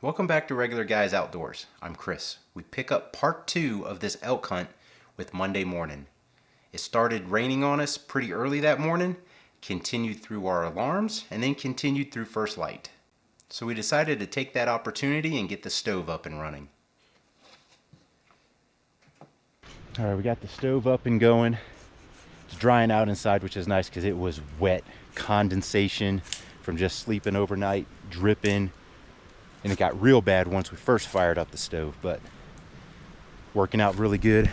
Welcome back to Regular Guys Outdoors. I'm Chris. We pick up part 2 of this elk hunt with Monday morning. It started raining on us pretty early that morning, continued through our alarms, and then continued through first light. So we decided to take that opportunity and get the stove up and running. All right, we got the stove up and going. It's drying out inside, which is nice because it was wet. Condensation from just sleeping overnight, dripping. And it got real bad once we first fired up the stove, but working out really good.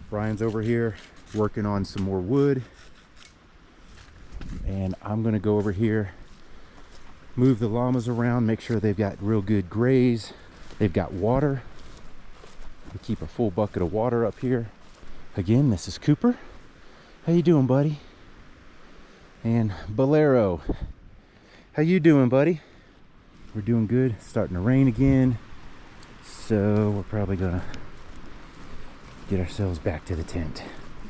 Brian's over here working on some more wood. And I'm gonna go over here, move the llamas around, make sure they've got real good graze. They've got water. We keep a full bucket of water up here. Again, this is Cooper. How you doing, buddy? And Bolero. How you doing, buddy? We're doing good. It's starting to rain again, so we're probably gonna get ourselves back to the tent.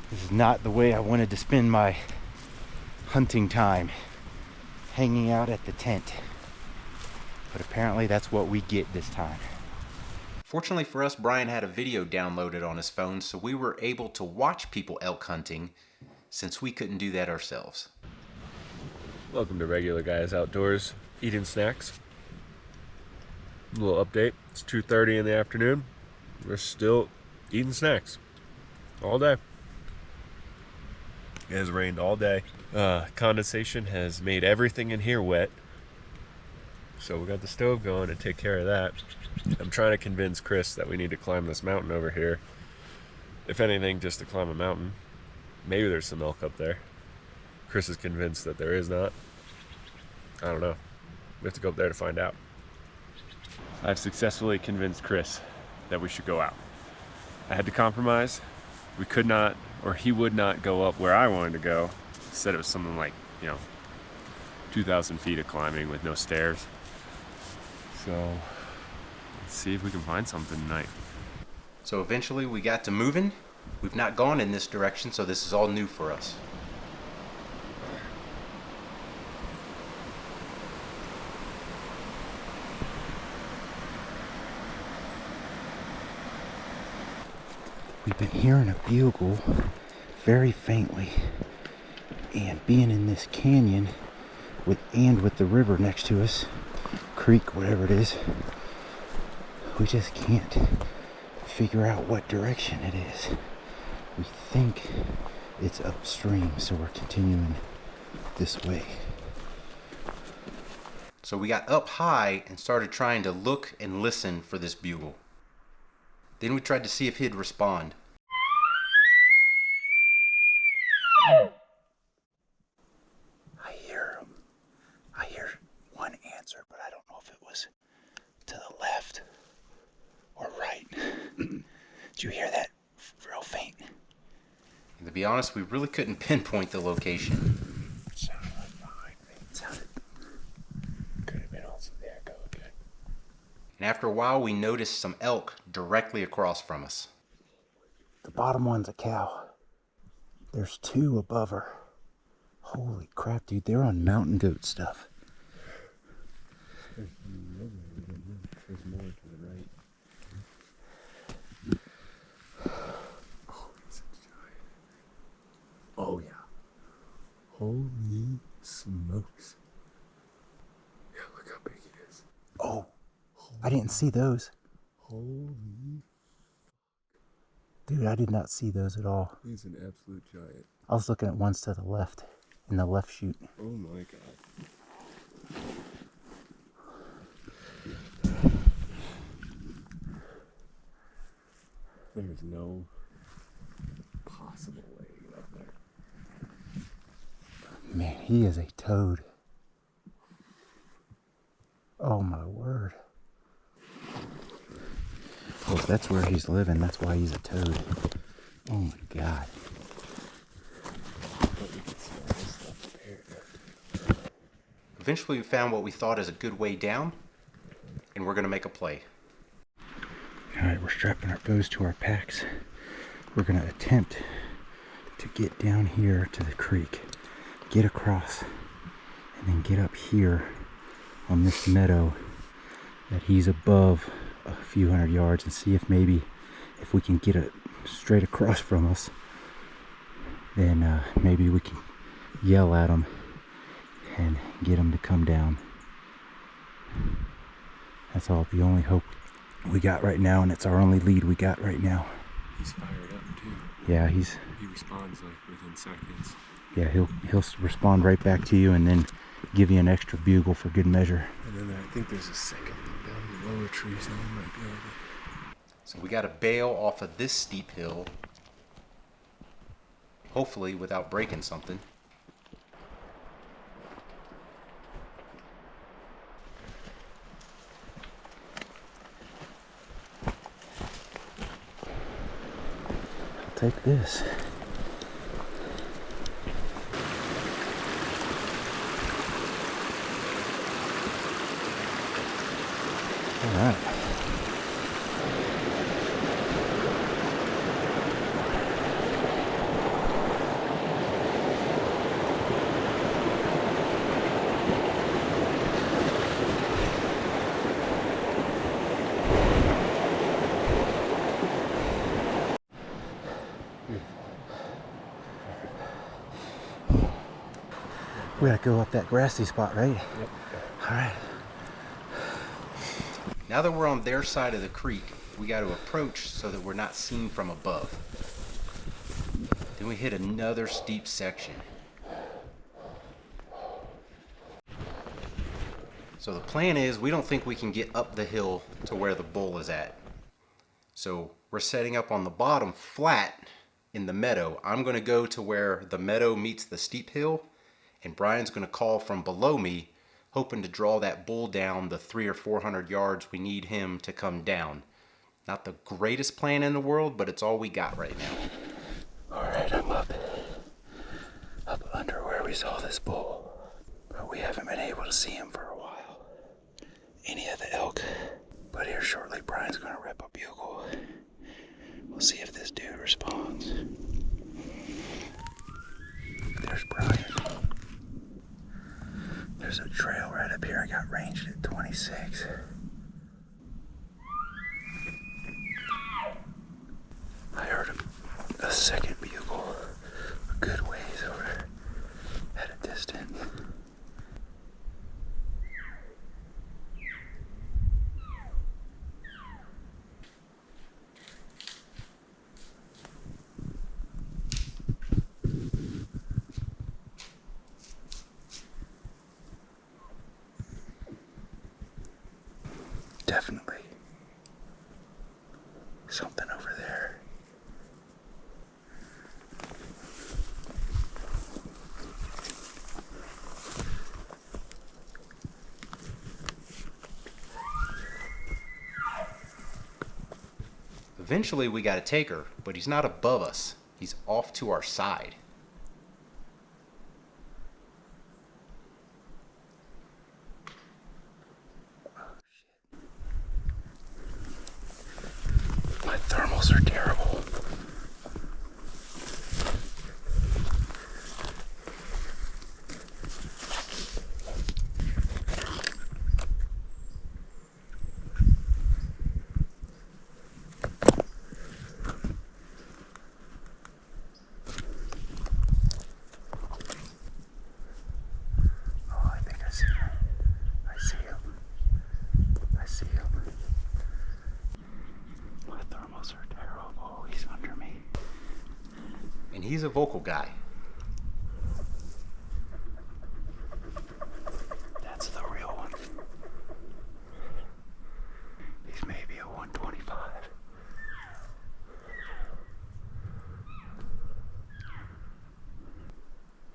This is not the way I wanted to spend my hunting time, hanging out at the tent, but apparently that's what we get this time. Fortunately for us, Brian had a video downloaded on his phone, so we were able to watch people elk hunting since we couldn't do that ourselves. Welcome to Regular Guys Outdoors, eating snacks. A little update. It's 2:30 in the afternoon. We're still eating snacks all day. It has rained all day. Condensation has made everything in here wet. So we got the stove going to take care of that. I'm trying to convince Chris that we need to climb this mountain over here. If anything, just to climb a mountain. Maybe there's some elk up there. Chris is convinced that there is not. I don't know. We have to go up there to find out. I've successfully convinced Chris that we should go out. I had to compromise. We could not, or he would not go up where I wanted to go. He said it was something like, 2,000 feet of climbing with no stairs. So let's see if we can find something tonight. So eventually we got to moving. We've not gone in this direction, so this is all new for us. We've been hearing a bugle very faintly, and being in this canyon with the river next to us, creek, whatever it is, we just can't figure out what direction it is. We think it's upstream, so we're continuing this way. So we got up high and started trying to look and listen for this bugle. Then we tried to see if he'd respond. I hear him. I hear one answer, but I don't know if it was to the left or right. Did you hear that real faint? And to be honest, we really couldn't pinpoint the location. It sounded like behind me. It sounded... Could have been also the echo again. And after a while, we noticed some elk directly across from us. The bottom one's a cow. There's two above her. Holy crap, dude, they're on mountain goat stuff. There's more to the right. Oh, he's a giant. Oh, yeah. Holy smokes. Yeah, look how big he is. Oh, I didn't see those. Holy. Dude, I did not see those at all. He's an absolute giant. I was looking at ones to the left, in the left chute. Oh my god. There's no possible way to get up there. Man, he is a toad. Oh my word. Oh, that's where he's living. That's why he's a toad. Oh my god. Eventually we found what we thought is a good way down, and we're going to make a play. All right, we're strapping our bows to our packs. We're gonna attempt to get down here to the creek, get across, and then get up here on this meadow that he's above a few hundred yards, and see if maybe if we can get it straight across from us, then maybe we can yell at him and get him to come down. That's all, the only hope we got right now, and it's our only lead we got right now. He's fired up too. Yeah, he responds like within seconds. Yeah, he'll respond right back to you, and then give you an extra bugle for good measure. And then I think there's a second thing down the lower tree, so we might be able to. So we got to bail off of this steep hill, hopefully without breaking something. I'll take this. All right. We gotta go up that grassy spot, right? Yep. All right. Now that we're on their side of the creek, we got to approach so that we're not seen from above. Then we hit another steep section. So the plan is, we don't think we can get up the hill to where the bull is at. So we're setting up on the bottom flat in the meadow. I'm going to go to where the meadow meets the steep hill, and Brian's going to call from below me, hoping to draw that bull down the 300 or 400 yards we need him to come down. Not the greatest plan in the world, but it's all we got right now. All right, I'm up under where we saw this bull, but we haven't been able to see him for a while. Any of the elk. But here shortly, Brian's going to rip a bugle. We'll see if this dude responds. There's Brian. There's a trail right up here. I got ranged at 26. I heard a second bugle a good ways over at a distance. Definitely something over there. Eventually we got to take her, but he's not above us. He's off to our side. My thermals are terrible. Oh, I think I see him. I see him. I see him. My thermals are terrible. He's under me. And he's a vocal guy. That's the real one. He's maybe a 125.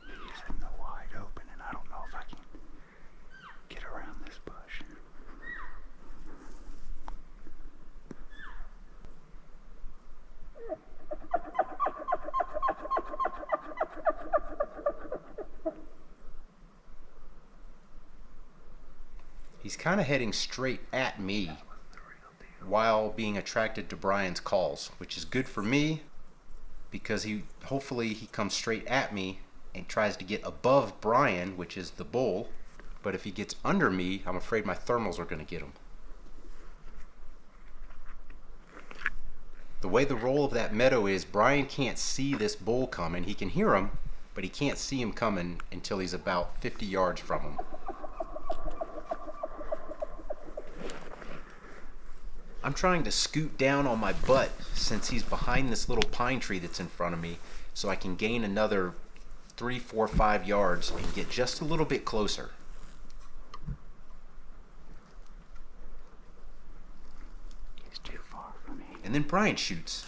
He's in the wide open, and I don't know if I can get around this bush. He's kind of heading straight at me. while being attracted to Brian's calls, which is good for me because hopefully he comes straight at me and tries to get above Brian, which is the bull. But if he gets under me, I'm afraid my thermals are going to get him. The way the roll of that meadow is, Brian can't see this bull coming. He can hear him, but he can't see him coming until he's about 50 yards from him. I'm trying to scoot down on my butt since he's behind this little pine tree that's in front of me, so I can gain another 3, 4, 5 yards and get just a little bit closer. He's too far from me. And then Brian shoots.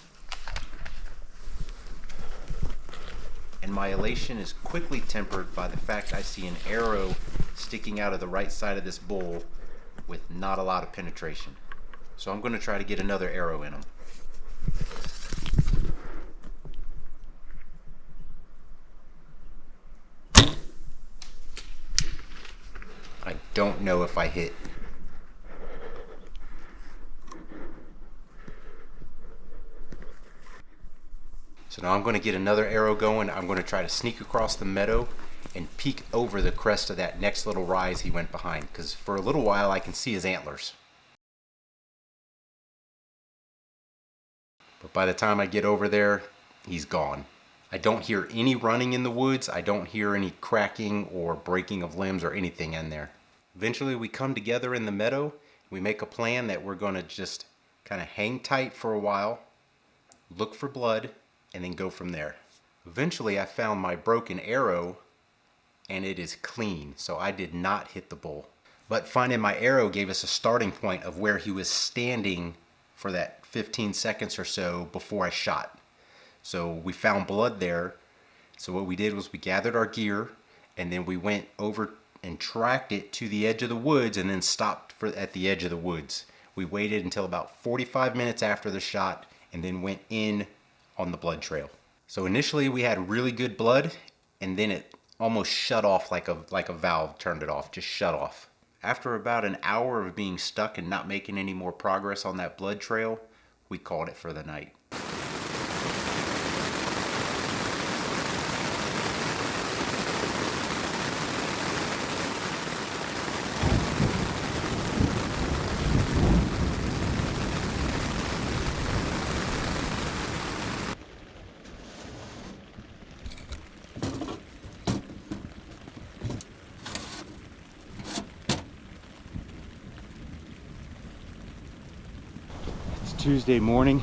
And my elation is quickly tempered by the fact I see an arrow sticking out of the right side of this bull with not a lot of penetration. So I'm going to try to get another arrow in him. I don't know if I hit. So now I'm going to get another arrow going. I'm going to try to sneak across the meadow and peek over the crest of that next little rise he went behind, because for a little while I can see his antlers. But by the time I get over there, he's gone. I don't hear any running in the woods. I don't hear any cracking or breaking of limbs or anything in there. Eventually we come together in the meadow. We make a plan that we're going to just kind of hang tight for a while, look for blood, and then go from there. Eventually I found my broken arrow and it is clean, so I did not hit the bull. But finding my arrow gave us a starting point of where he was standing for that 15 seconds or so before I shot. So we found blood there. So what we did was we gathered our gear and then we went over and tracked it to the edge of the woods and then stopped at the edge of the woods. We waited until about 45 minutes after the shot and then went in on the blood trail. So initially we had really good blood and then it almost shut off like a valve turned it off, just shut off. After about an hour of being stuck and not making any more progress on that blood trail, we called it for the night. Tuesday morning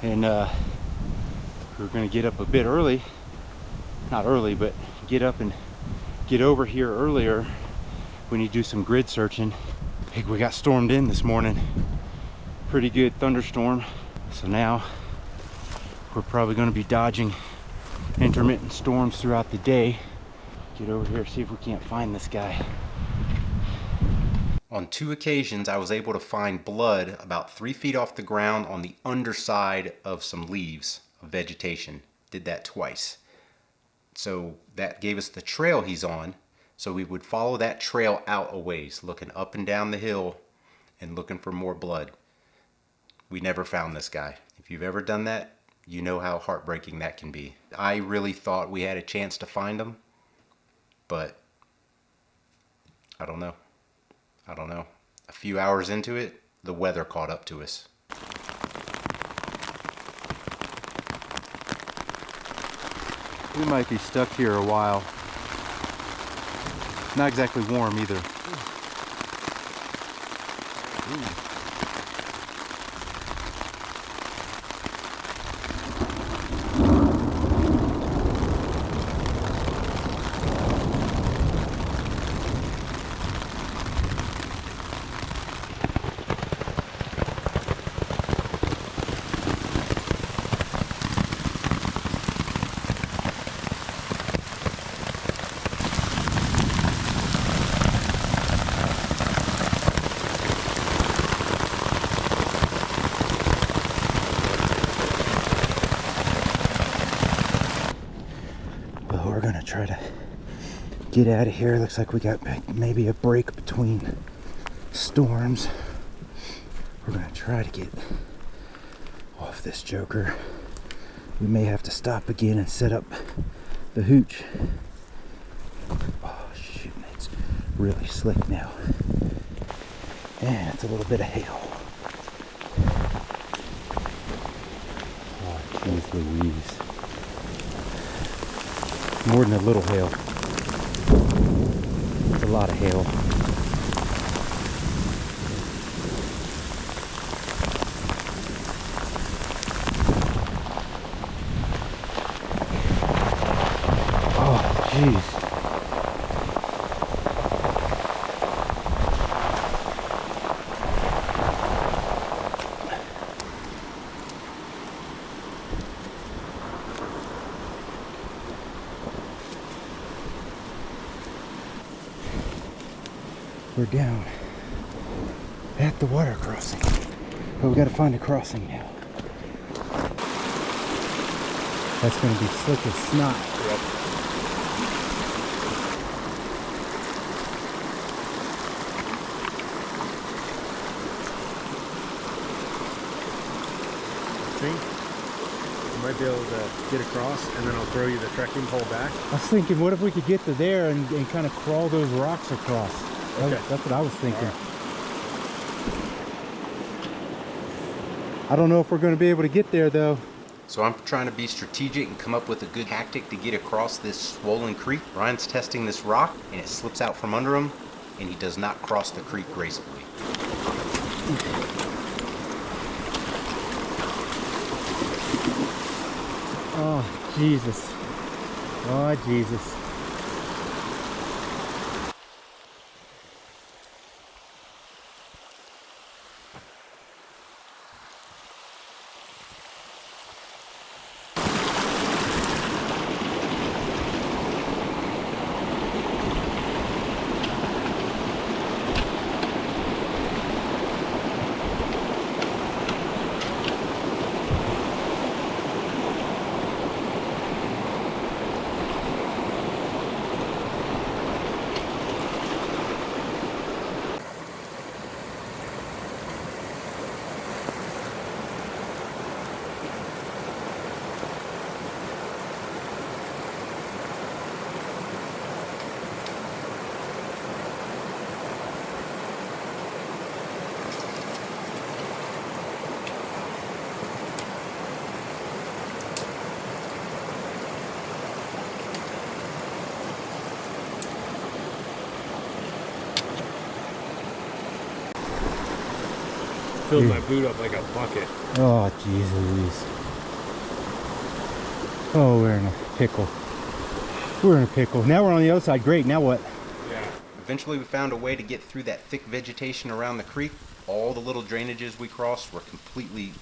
and we're gonna get up a bit early, not early, but get up and get over here earlier. We need to do some grid searching. I think we got stormed in this morning, pretty good thunderstorm, so now we're probably going to be dodging intermittent storms throughout the day. Get over here, see if we can't find this guy. On 2 occasions, I was able to find blood about 3 feet off the ground on the underside of some leaves of vegetation. Did that twice. So that gave us the trail he's on. So we would follow that trail out a ways, looking up and down the hill and looking for more blood. We never found this guy. If you've ever done that, you know how heartbreaking that can be. I really thought we had a chance to find him, but I don't know. A few hours into it, the weather caught up to us. We might be stuck here a while. Not exactly warm either. Ooh. We're gonna try to get out of here. Looks like we got maybe a break between storms. We're gonna try to get off this joker. We may have to stop again and set up the hooch. Oh shoot, it's really slick now. And it's a little bit of hail. Oh jeez Louise. More than a little hail. It's a lot of hail. Oh jeez. We're down at the water crossing, but we got to find a crossing now. That's going to be slick as snot. Yep. See? You might be able to get across, and then I'll throw you the trekking pole back. I was thinking, what if we could get to there and kind of crawl those rocks across? Okay. That's what I was thinking. I don't know if we're going to be able to get there though. So I'm trying to be strategic and come up with a good tactic to get across this swollen creek. Ryan's testing this rock and it slips out from under him and he does not cross the creek gracefully. Oh, Jesus. Oh, Jesus. Filled my boot up like a bucket. Oh, jeez Louise. Oh, we're in a pickle. We're in a pickle. Now we're on the other side. Great, now what? Yeah. Eventually we found a way to get through that thick vegetation around the creek. All the little drainages we crossed were completely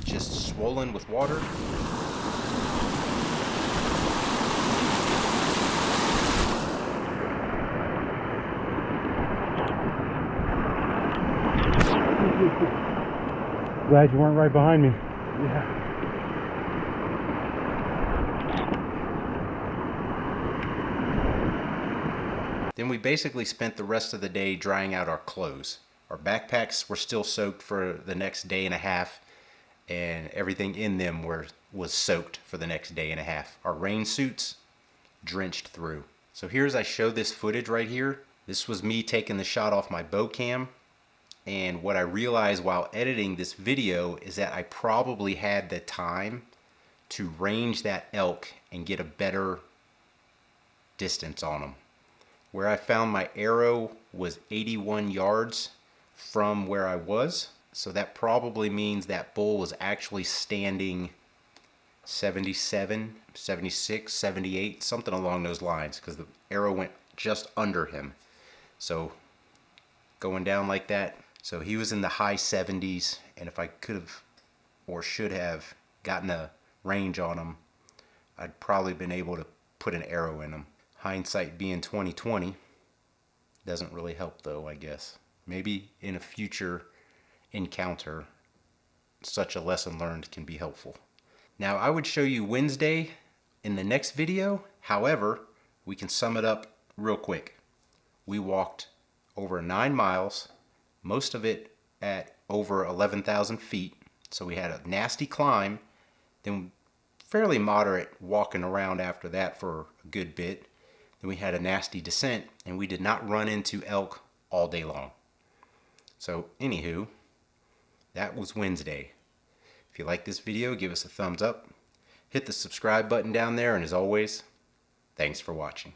just swollen with water. Glad you weren't right behind me. Yeah. Then we basically spent the rest of the day drying out our clothes. Our backpacks were still soaked for the next day and a half, and everything in them was soaked for the next day and a half. Our rain suits drenched through. So here's I show this footage right here. This was me taking the shot off my bow cam. And what I realized while editing this video is that I probably had the time to range that elk and get a better distance on him. Where I found my arrow was 81 yards from where I was. So that probably means that bull was actually standing 77, 76, 78, something along those lines, because the arrow went just under him. So going down like that. So he was in the high 70s, and if I could have or should have gotten a range on him, I'd probably been able to put an arrow in him. Hindsight being 20/20 doesn't really help though, I guess. Maybe in a future encounter, such a lesson learned can be helpful. Now I would show you Wednesday in the next video. However, we can sum it up real quick. We walked over 9 miles, most of it at over 11,000 feet. So we had a nasty climb, then fairly moderate walking around after that for a good bit. Then we had a nasty descent, and we did not run into elk all day long. So anywho, that was Wednesday. If you like this video, give us a thumbs up. Hit the subscribe button down there, and as always, thanks for watching.